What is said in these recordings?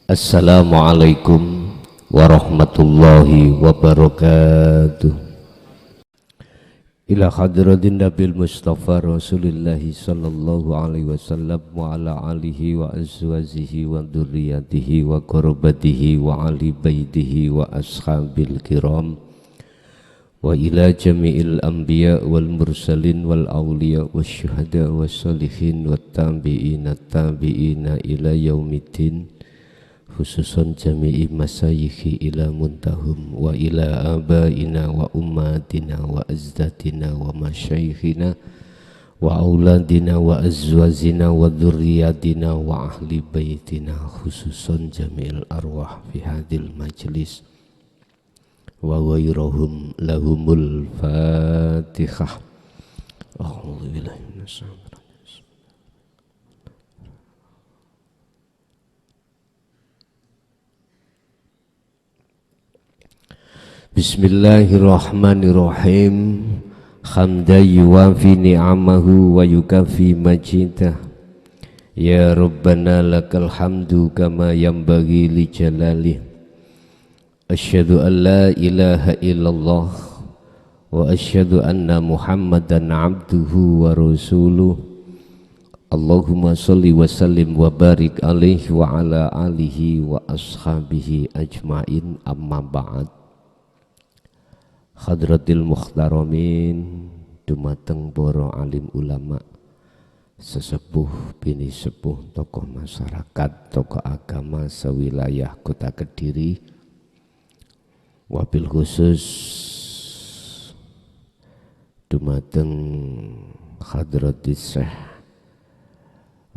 Assalamualaikum warahmatullahi wabarakatuh. Ila hadratin Nabil Mustafa Rasulillahi sallallahu alaihi wasallam wa ala alihi wa azwajihi wa dzurriyyatihi wa qurabatihi wa ali baitihi wa ashabil kiram wa ila jami'il anbiya wal mursalin wal awliya wasyuhada wassalihin wat tabi'ina tabi'ina ila yaumiddin, khususan jami'i masayikhi ila muntahum wa ila abaina wa ummatina wa azdatina wa masyayikhina wa auladina wa azwazina wa dzurriyyatina wa ahli baitina, khususan jami'il arwah fi hadil majlis wa ghairuhum lahumul fatihah. A'udzu billahi minasyaitonir rajim. Bismillahirrahmanirrahim. Hamdan yuwafi ni'amahu wa yukafi majidah. Ya Rabbana lakal hamdu kama yanbaghi li jalalih. Asyhadu an la ilaha illallah wa asyhadu anna Muhammadan abduhu wa rasuluh. Allahumma salli wa sallim wa barik alaihi wa ala alihi wa ashabihi ajmain, amma ba'd. Hadratil mukhtaramin, dumateng para alim ulama, sesepuh bini sepuh, tokoh masyarakat, tokoh agama sewilayah Kota Kediri, wabil khusus dumateng Hadratis Syekh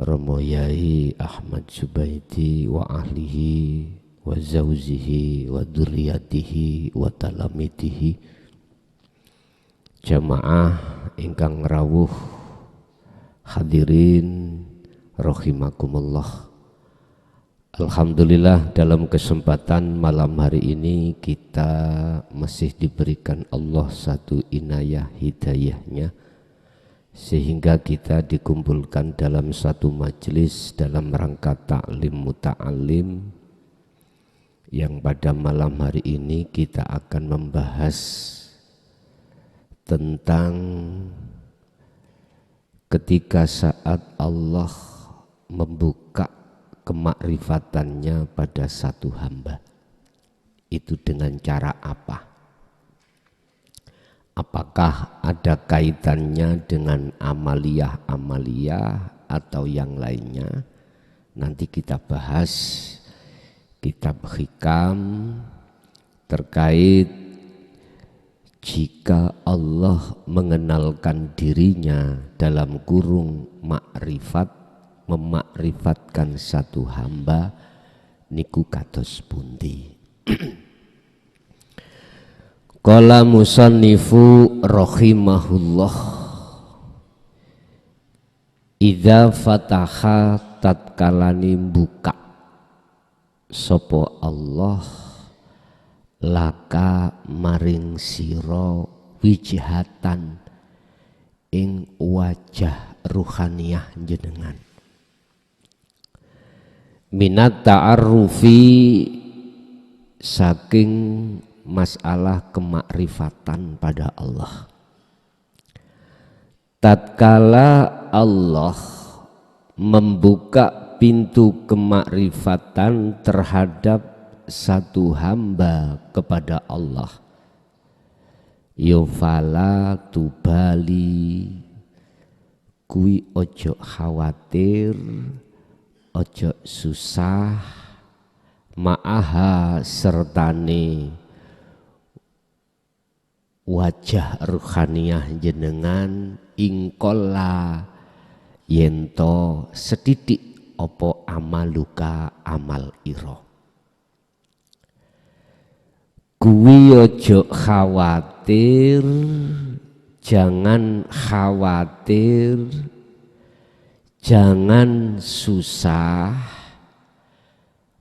Romo Yai Ahmad Zubaidi wa ahlihi wa zawjihi wa dzurriyyatihi wa talamidihi, jamaah ingkang rawuh hadirin rahimakumullah. Alhamdulillah, dalam kesempatan malam hari ini kita masih diberikan Allah satu inayah hidayahnya, sehingga kita dikumpulkan dalam satu majelis dalam rangka ta'lim muta'alim, yang pada malam hari ini kita akan membahas tentang ketika saat Allah membuka kemakrifatannya pada satu hamba, itu dengan cara apa? Apakah ada kaitannya dengan amaliyah-amaliyah atau yang lainnya? Nanti kita bahas kitab hikam terkait jika Allah mengenalkan dirinya dalam kurung makrifat, memakrifatkan satu hamba, niku kados pundi. Qala musannifu rahimahullah, idza fataha, tatkalani buka sapa Allah laka maring sira wijhatan ing wajah ruhaniyah jenengan, minat ta'arrufi, saking masalah kemakrifatan pada Allah. Tatkala Allah membuka pintu kemakrifatan terhadap satu hamba kepada Allah, yufala tubali, kui ojo khawatir, ojo susah, ma'aha sertane wajah ruhaniyah jenengan, ingkola yento sedidik opo amaluka amal iro. Kuwi ojo khawatir, jangan khawatir, jangan susah,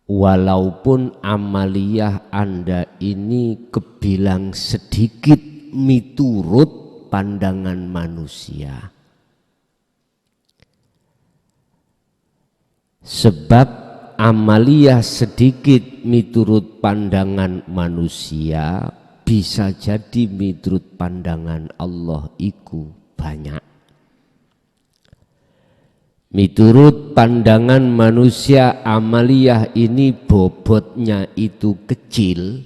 walaupun amaliyah Anda ini kebilang sedikit miturut pandangan manusia. Sebab amaliyah sedikit miturut pandangan manusia, bisa jadi miturut pandangan Allah iku banyak. Miturut pandangan manusia amaliyah ini bobotnya itu kecil,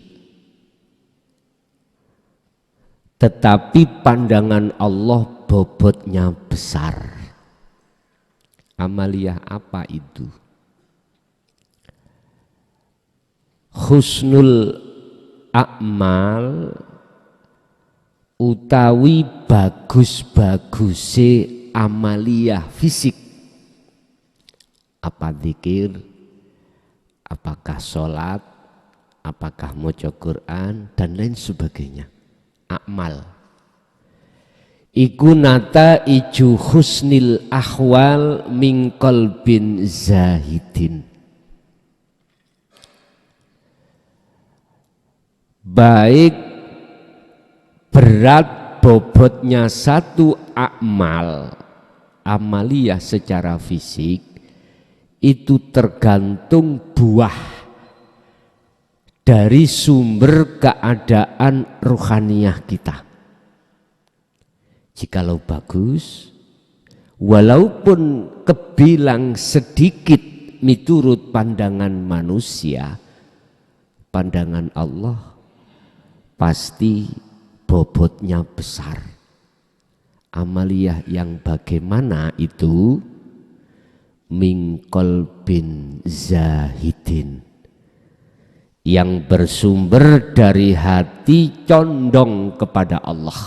tetapi pandangan Allah bobotnya besar. Amaliyah apa itu? Husnul a'mal utawi bagus-baguse amaliyah fisik. Apa zikir, apakah sholat, apakah maca Quran dan lain sebagainya. Akmal iku nata iju husnil ahwal min qalbin zahidin. Baik berat bobotnya satu akmal, amaliyah secara fisik itu tergantung buah dari sumber keadaan ruhaniyah kita. Jikalau bagus, walaupun kebilang sedikit miturut pandangan manusia, pandangan Allah pasti bobotnya besar. Amaliyah yang bagaimana itu? Min qalbin zahidin, yang bersumber dari hati condong kepada Allah.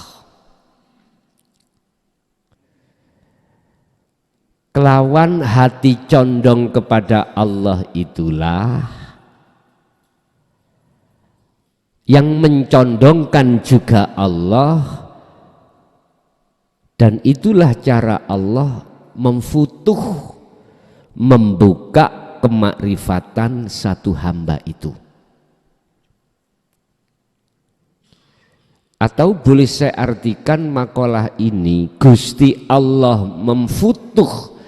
Kelawan hati condong kepada Allah itulah yang mencondongkan juga Allah, dan itulah cara Allah memfutuh, membuka kemakrifatan satu hamba itu. Atau boleh saya artikan makalah ini, Gusti Allah memfutuh,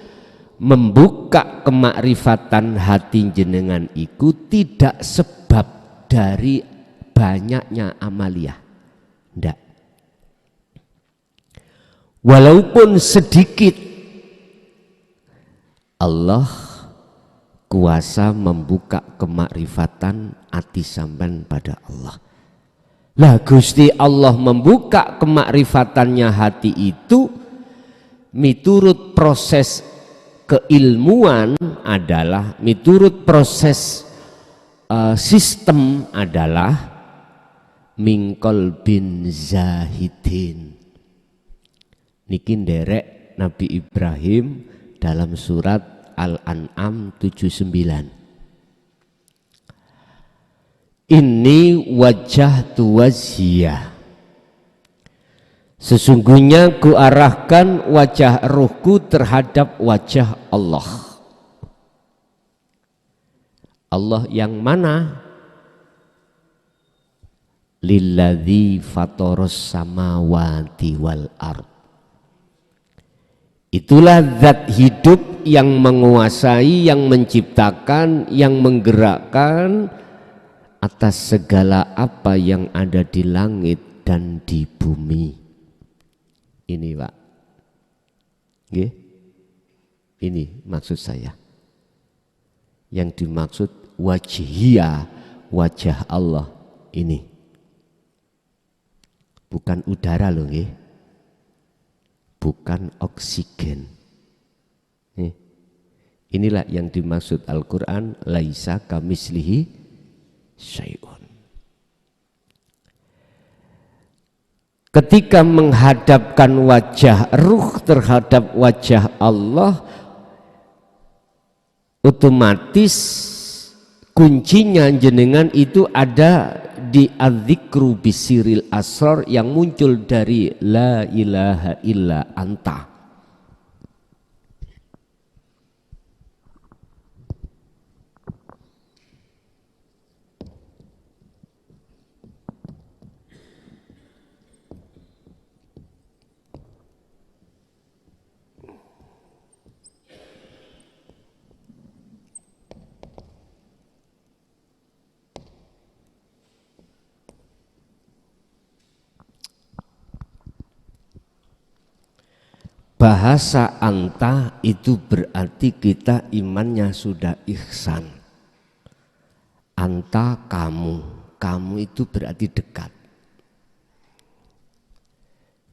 membuka kemakrifatan hati jenengan iku tidak sebab dari banyaknya amaliyah, ndak. Walaupun sedikit, Allah kuasa membuka kemakrifatan hati sampean pada Allah. Lah Gusti Allah membuka kemakrifatannya hati itu miturut proses keilmuan adalah, miturut proses sistem adalah min qalbin zahidin. Niki nderek Nabi Ibrahim dalam surat Al-An'am 79. Inni wajjahtu wajhiyah, sesungguhnya ku arahkan wajah ruhku terhadap wajah Allah. Allah yang mana? Lilladzi fatoros samawati wal ard. Itulah zat hidup yang menguasai, yang menciptakan, yang menggerakkan atas segala apa yang ada di langit dan di bumi. Ini Pak, nggih, ini maksud saya. Yang dimaksud wajhiyah, wajah Allah ini, bukan udara loh, nggih, bukan oksigen. Inilah yang dimaksud Al-Quran, laisa kamislihi syai'un. Ketika menghadapkan wajah ruh terhadap wajah Allah, otomatis kuncinya jenengan itu ada di adzikru bisiril asrar yang muncul dari la ilaha illa anta. Bahasa anta itu berarti kita imannya sudah ihsan. Anta kamu, kamu itu berarti dekat.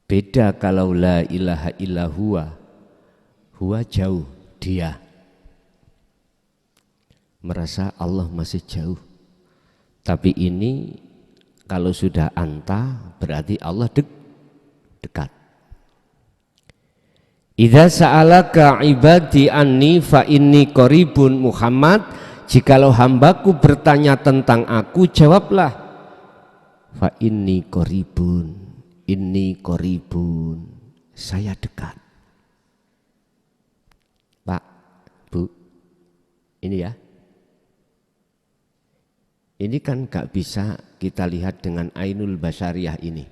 Beda kalau la ilaha illa huwa, huwa jauh, dia. Merasa Allah masih jauh. Tapi ini kalau sudah anta berarti Allah dekat. Idza sa'alaka ibadi anni fa inni qaribun Muhammad, jikalau hambaku bertanya tentang aku, jawablah fa inni qaribun, saya dekat. Pak, Bu, ini ya. Ini kan gak bisa kita lihat dengan ainul basyariyah ini,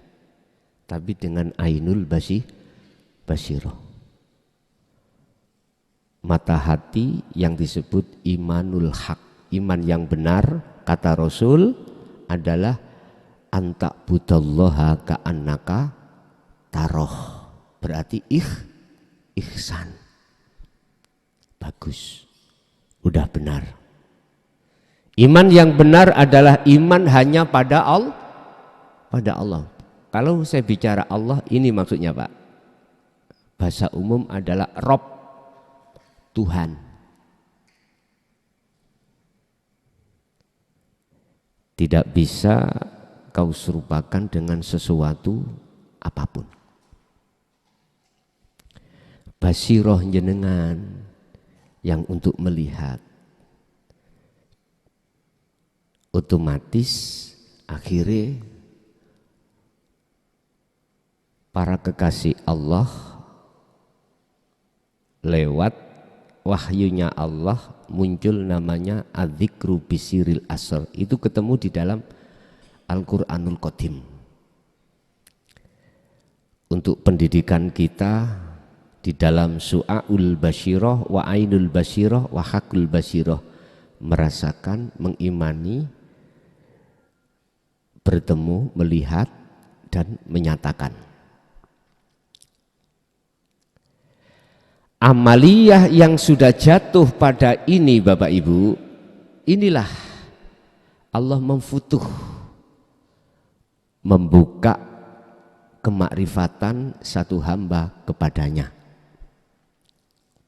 tapi dengan ainul basirah. Mata hati yang disebut imanul haq, iman yang benar, kata Rasul adalah anta budallaha ka'annaka taroh, berarti ihsan. Bagus, udah benar. Iman yang benar adalah iman hanya pada Allah. Kalau saya bicara Allah, ini maksudnya Pak, bahasa umum adalah Rob, Tuhan. Tidak bisa kau serupakan dengan sesuatu apapun. Basiroh jenengan yang untuk melihat, otomatis akhirnya para kekasih Allah lewat wahyunya Allah muncul namanya adzikru bisiril asr. Itu ketemu di dalam Al-Qur'anul Qadim. Untuk pendidikan kita di dalam su'aul basyirah wa ainul basyirah wa hakul basyirah, merasakan, mengimani, bertemu, melihat dan menyatakan. Amaliyah yang sudah jatuh pada ini Bapak Ibu, inilah Allah memfutuh, membuka kemakrifatan satu hamba kepadanya.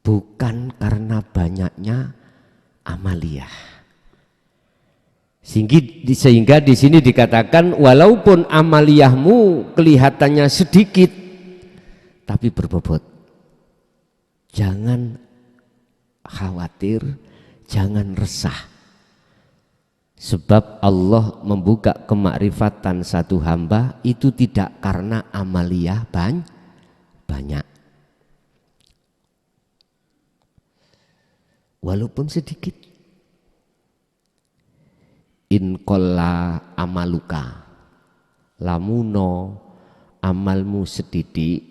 Bukan karena banyaknya amaliyah. Sehingga di sini dikatakan walaupun amaliyahmu kelihatannya sedikit tapi berbobot. Jangan khawatir, jangan resah. Sebab Allah membuka kemakrifatan satu hamba itu tidak karena amaliyah banyak. Walaupun sedikit. In qalla amaluka, lamuno amalmu sedikit,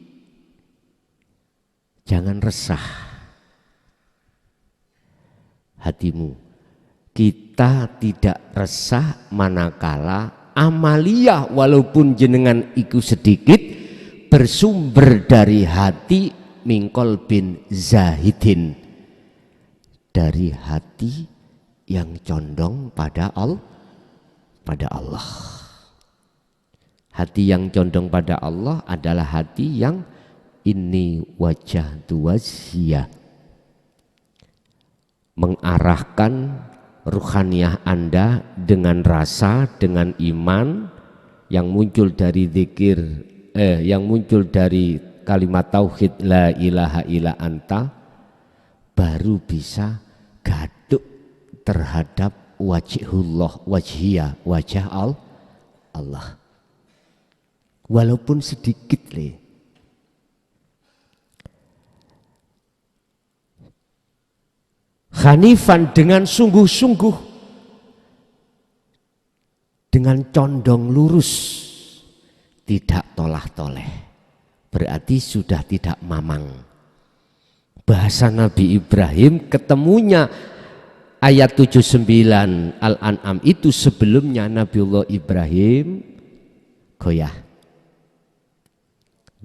jangan resah hatimu. Kita tidak resah manakala amaliyah walaupun jenengan iku sedikit bersumber dari hati mingkol bin zahidin, dari hati yang condong pada Allah. Hati yang condong pada Allah adalah hati yang ini wajah wajhiyah, mengarahkan ruhaniyah Anda dengan rasa, dengan iman yang muncul dari zikir, yang muncul dari kalimat tauhid la ilaha illa anta, baru bisa gaduk terhadap wajhullah, wajhiyah, wajah Allah. Walaupun sedikit Hanifan dengan sungguh-sungguh, dengan condong lurus, tidak tolah-toleh, berarti sudah tidak mamang. Bahasa Nabi Ibrahim ketemunya ayat 79 Al-An'am itu sebelumnya Nabiullah Ibrahim goyah.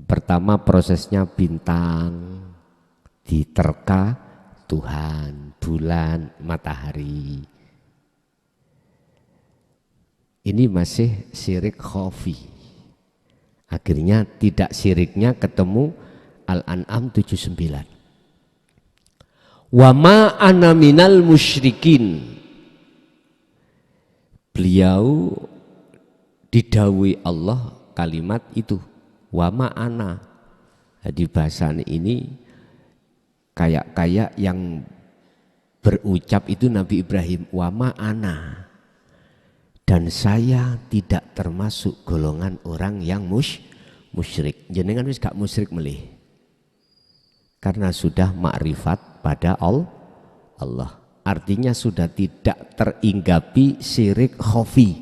Pertama prosesnya bintang diterka Tuhan, bulan, matahari. Ini masih syirik khafi. Akhirnya tidak syiriknya ketemu Al-An'am 79. Wa ma ana minal musyrikin. Beliau didhawuhi Allah kalimat itu, wa ma ana. Di bahasa ini kayak yang berucap itu Nabi Ibrahim, wa ma ana. Dan saya tidak termasuk golongan orang yang musyrik. Jenengan wis gak musyrik melih. Karena sudah makrifat pada Allah. Artinya sudah tidak teringgapi syirik khafi.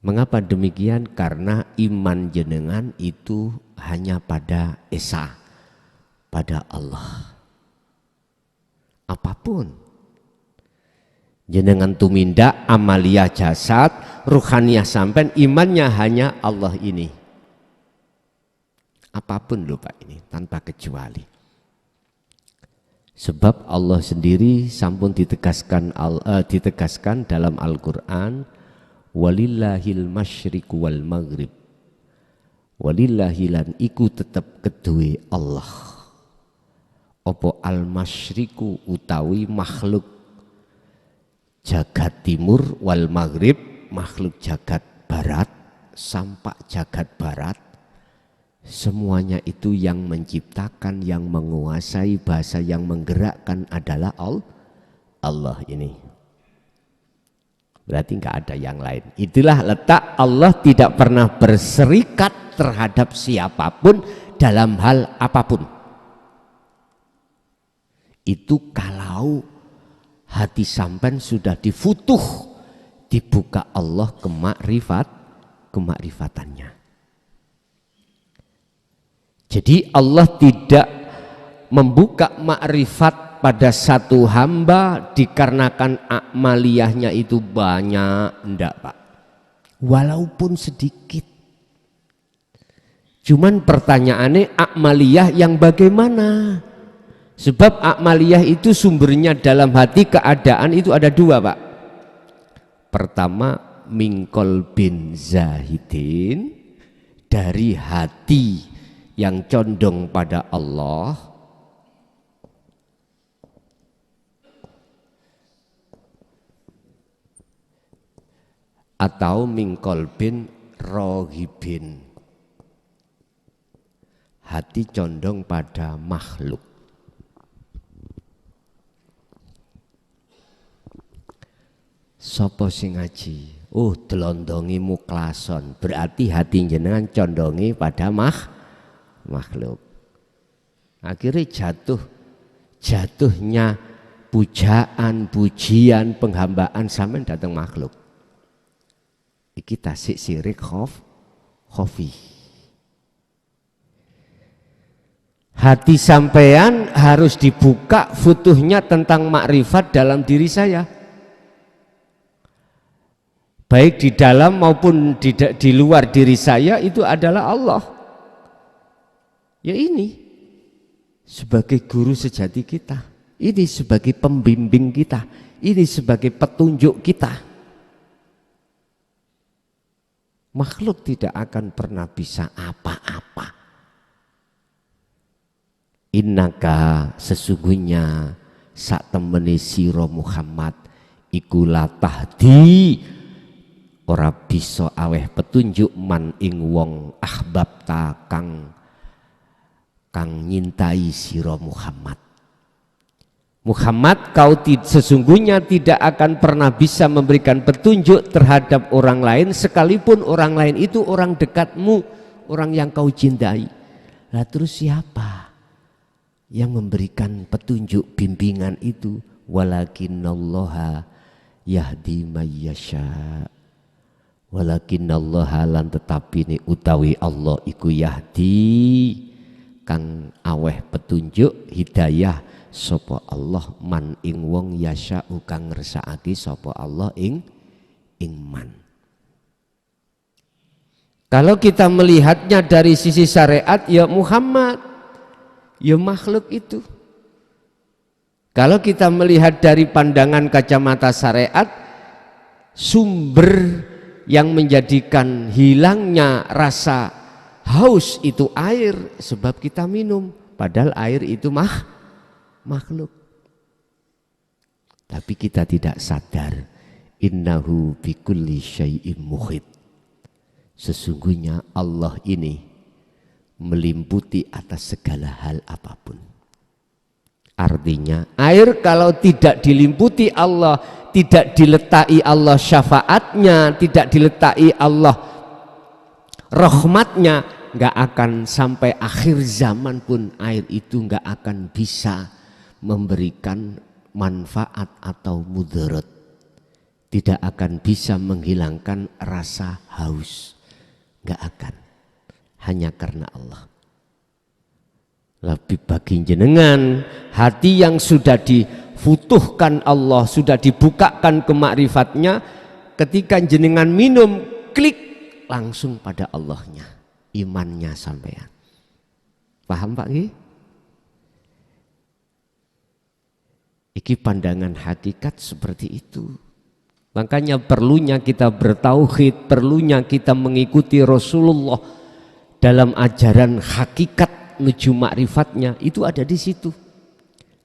Mengapa demikian? Karena iman jenengan itu hanya pada Esa, pada Allah. Apapun jenengan tumindak amalia jasad, ruhaniyah sampean, imannya hanya Allah ini. Apapun lho Pak ini, tanpa kecuali. Sebab Allah sendiri sampun ditegaskan dalam Al-Qur'an, walillahil masyriqu wal maghrib. Walillahilan iku tetep kedue Allah. Opo al-masyriqu utawi makhluk jagat timur wal maghrib, makhluk jagat barat, sampak jagat barat, semuanya itu yang menciptakan, yang menguasai, bahasa yang menggerakkan adalah Allah ini. Berarti nggak ada yang lain. Itulah letak Allah tidak pernah berserikat terhadap siapapun dalam hal apapun. Itu kalau hati sampean sudah difutuh, dibuka Allah kemakrifatannya. Jadi Allah tidak membuka makrifat pada satu hamba dikarenakan amaliyahnya itu banyak, enggak Pak. Walaupun sedikit. Cuman pertanyaannya amaliyah yang bagaimana? Sebab amaliyah itu sumbernya dalam hati, keadaan itu ada dua Pak. Pertama mingkol bin zahidin, dari hati yang condong pada Allah, atau mingkol bin rohibin, hati condong pada makhluk. Sopo sing ngaji? Oh, delondongi muklason, berarti hati jenengan condongi pada makhluk. Akhirnya jatuhnya pujaan, pujian, penghambaan sampean datang makhluk. Iki tasik syirik khafi. Hati sampean harus dibuka futuhnya tentang makrifat dalam diri saya. Baik di dalam maupun di luar diri saya itu adalah Allah. Ya ini sebagai guru sejati kita, ini sebagai pembimbing kita, ini sebagai petunjuk kita. Makhluk tidak akan pernah bisa apa-apa. Innaka sesungguhnya sak temene sira Muhammad iku latahdi, ora bisa aweh petunjuk man ing wong ahbabta kang nyintai sira Muhammad. Muhammad, kau sesungguhnya tidak akan pernah bisa memberikan petunjuk terhadap orang lain sekalipun orang lain itu orang dekatmu, orang yang kau cintai. Lah terus siapa yang memberikan petunjuk bimbingan itu? Walakinallaha yahdi may yasha. Walakinallaha lan tetapi ni utawi Allah iku yahdi kang aweh petunjuk hidayah sapa Allah man ing wong yasha kang ngersakake sapa Allah ing man. Kalau kita melihatnya dari sisi syariat, ya Muhammad, ya makhluk itu. Kalau kita melihat dari pandangan kacamata syariat, sumber yang menjadikan hilangnya rasa haus itu air, sebab kita minum, padahal air itu makhluk. Tapi kita tidak sadar, innahu bikulli syai'in muhit. Sesungguhnya Allah ini melimputi atas segala hal apapun. Artinya air kalau tidak dilimputi Allah, tidak diletakkan Allah syafaatnya, tidak diletakkan Allah rahmatnya, nggak akan sampai akhir zaman pun air itu nggak akan bisa memberikan manfaat atau mudarat, tidak akan bisa menghilangkan rasa haus, nggak akan, hanya karena Allah. Lebih bagi jenengan hati yang sudah difutuhkan Allah, sudah dibukakan ke makrifatnya, ketika jenengan minum klik langsung pada Allahnya, imannya sampean. Paham Pak Ki? Iki pandangan hakikat seperti itu. Makanya perlunya kita bertauhid, perlunya kita mengikuti Rasulullah dalam ajaran hakikat menuju makrifatnya, itu ada di situ.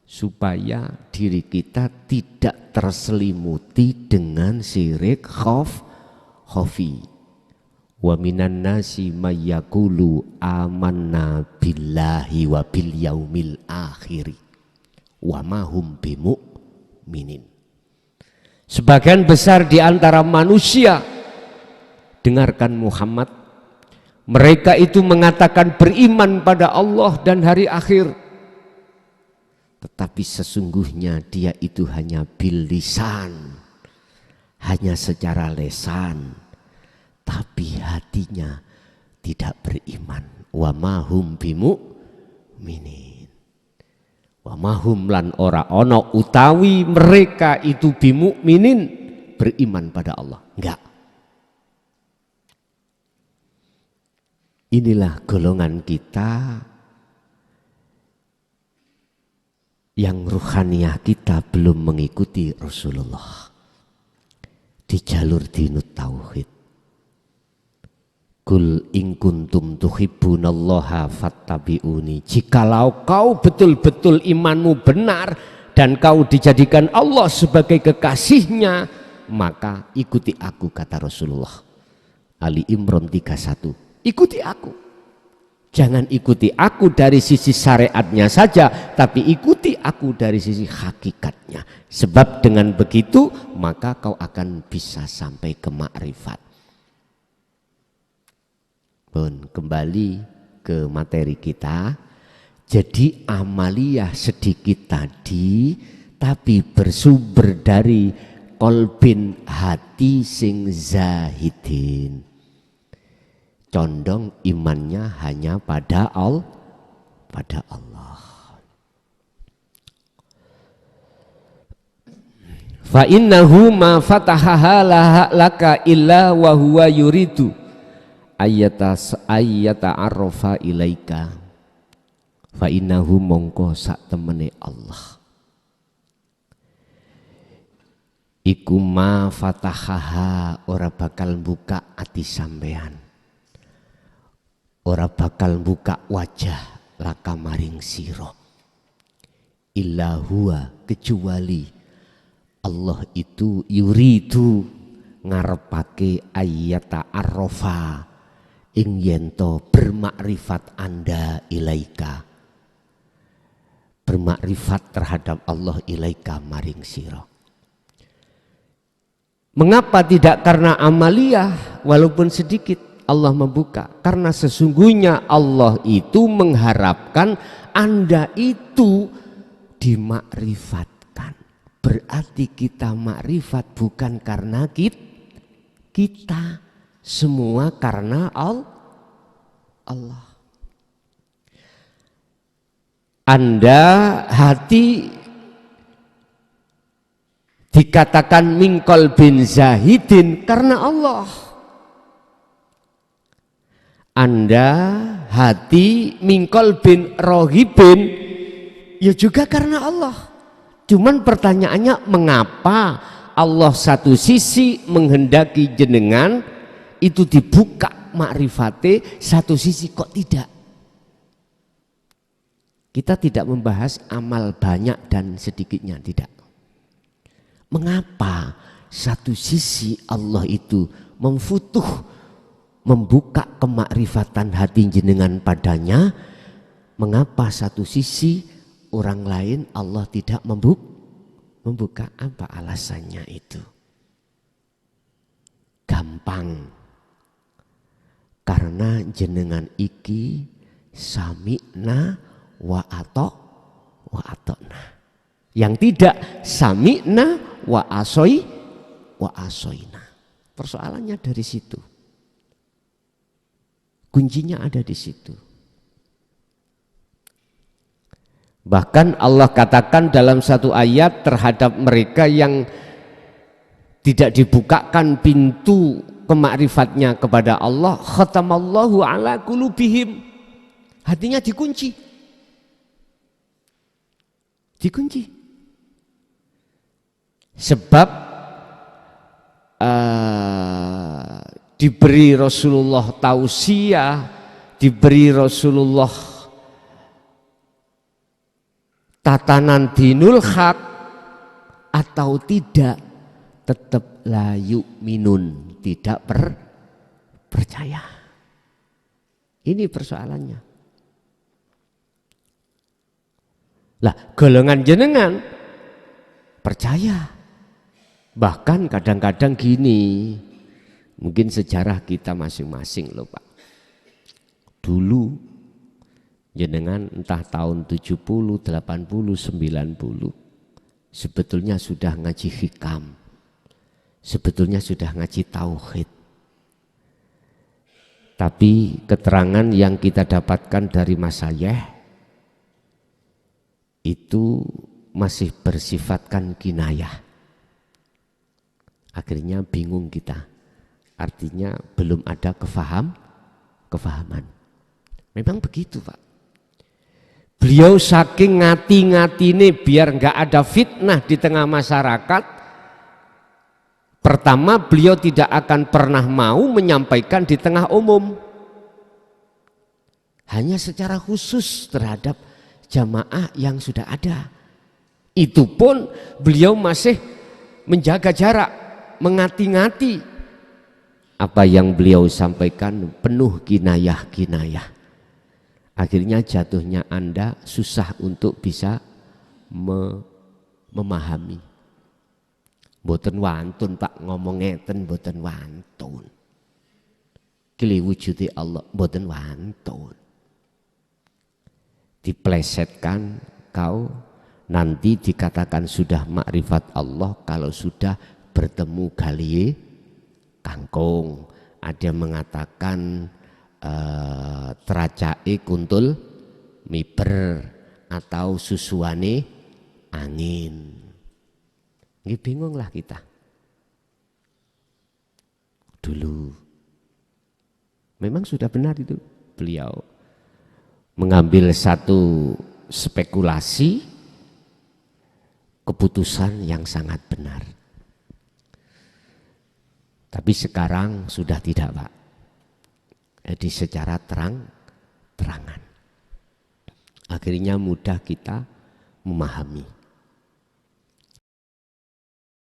Supaya diri kita tidak terselimuti dengan syirik khafi. Wa minan nasi may yaqulu amanna billahi wa bil yaumil akhir wa ma hum bimu'minin. Sebagian besar di antara manusia, dengarkan Muhammad, mereka itu mengatakan beriman pada Allah dan hari akhir, tetapi sesungguhnya dia itu hanya bil lisan, hanya secara lesan, tapi hatinya tidak beriman. Wa mahum bimu'minin, wa mahum lan ora ono utawi mereka itu bimu'minin, beriman pada Allah, enggak. Inilah golongan kita yang ruhaniyah kita belum mengikuti Rasulullah di jalur dinut tauhid. Kul in kuntum tuhibbunallaha fattabi'uni. Jikalau kau betul-betul imanmu benar dan kau dijadikan Allah sebagai kekasihnya, maka ikuti aku, kata Rasulullah. Ali Imran 31. Ikuti aku. Jangan ikuti aku dari sisi syariatnya saja, tapi ikuti aku dari sisi hakikatnya. Sebab dengan begitu maka kau akan bisa sampai ke makrifat. Kembali ke materi kita. Jadi amaliyah sedikit tadi, tapi bersumber dari kolbin hati sing zahidin. Condong imannya hanya pada Allah. Fa innahu ma fatahaha laka illa wa huwa yuridu ayyata arrafa ilaika. Fa innahu mongko sak temene Allah iku ma fatahaha, ora bakal buka ati sampean, ora bakal buka wajah laka maring sira, illa huwa, kecuali Allah itu yuridu ngarepake ayyata arrafa ing yento bermakrifat anda ilaika, bermakrifat terhadap Allah ilaika maring sira. Mengapa tidak karena amaliyah walaupun sedikit Allah membuka? Karena sesungguhnya Allah itu mengharapkan Anda itu dimakrifatkan. Berarti kita makrifat bukan karena kita, semua karena Allah. Anda hati dikatakan mingkol bin zahidin karena Allah. Anda hati mingkol bin rohibin, ya juga karena Allah. Cuman pertanyaannya, mengapa Allah satu sisi menghendaki jenengan itu dibuka makrifate, satu sisi kok tidak? Kita tidak membahas amal banyak dan sedikitnya, tidak. Mengapa satu sisi Allah itu memfutuh, membuka kemakrifatan hati jenengan padanya? Mengapa satu sisi orang lain Allah tidak membuka? Apa alasannya itu? Gampang. Karena jenengan iki sami'na wa atokna. Yang tidak sami'na wa asoina. Persoalannya dari situ. Kuncinya ada di situ. Bahkan Allah katakan dalam satu ayat terhadap mereka yang tidak dibukakan pintu kemakrifatnya kepada Allah, khatamallahu ala qulubihim. Hatinya dikunci. Sebab diberi Rasulullah tausiah, diberi Rasulullah tatanan dinul haq atau tidak, tetap la yu'minun, tidak percaya. Ini persoalannya. Lah, golongan jenengan percaya. Bahkan kadang-kadang gini, mungkin sejarah kita masing-masing loh Pak. Dulu jenengan entah tahun 70, 80, 90 sebetulnya sudah ngaji hikam. Sebetulnya sudah ngaji tauhid. Tapi keterangan yang kita dapatkan dari Masyayikh itu masih bersifatkan kinayah. Akhirnya bingung kita. Artinya belum ada kefahaman. Memang begitu Pak. Beliau saking ngati-ngatine biar nggak ada fitnah di tengah masyarakat. Pertama, beliau tidak akan pernah mau menyampaikan di tengah umum. Hanya secara khusus terhadap jamaah yang sudah ada. Itu pun beliau masih menjaga jarak, mengati-ngati. Apa yang beliau sampaikan penuh kinayah-kinayah. Akhirnya jatuhnya Anda susah untuk bisa memahami. Mboten wantun Pak, ngomong ngeten mboten wantun. Kili wujudi Allah mboten wantun. Diplesetkan kau nanti dikatakan sudah makrifat Allah kalau sudah bertemu galie kangkung. Ada yang mengatakan teracai kuntul miber atau susuane angin. Nggih bingung lah kita dulu. Memang sudah benar itu beliau mengambil satu spekulasi keputusan yang sangat benar. Tapi sekarang sudah tidak Pak. Jadi secara terang-terangan. Akhirnya mudah kita memahami.